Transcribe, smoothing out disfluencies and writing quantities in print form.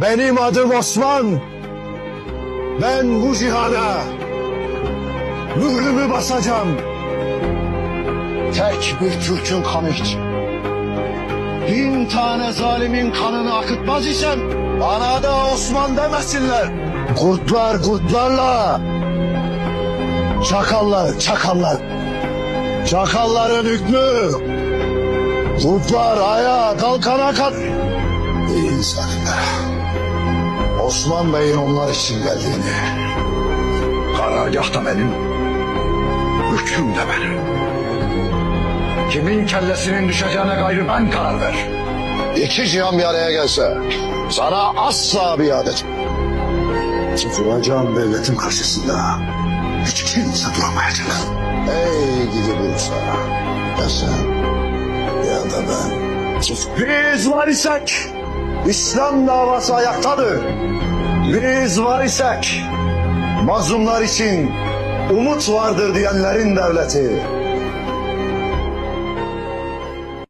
Benim adım Osman. Ben bu cihana mührümü basacağım. Tek bir Türk'ün kanı için. 1000 tane zalimin kanını akıtmaz isem bana da Osman demesinler. Kurtlar kurtlarla, çakallar çakallar. Çakalların hükmü kurtlar ayağa kalkana kadar. İyi zalimler. Osman Bey'in onlar için geldiğini, karargah da benim, hüküm de benim. Kimin kellesinin düşeceğine gayrı ben karar ver. İki cihan bir araya gelse sana asla biat etmem. Duracağım devletin karşısında hiç kimse duramayacak. Ey gidi Bursa, ya sen ya da ben. Biz var isek İslam davası ayaktadır. Biz var isek mazlumlar için umut vardır diyenlerin devleti.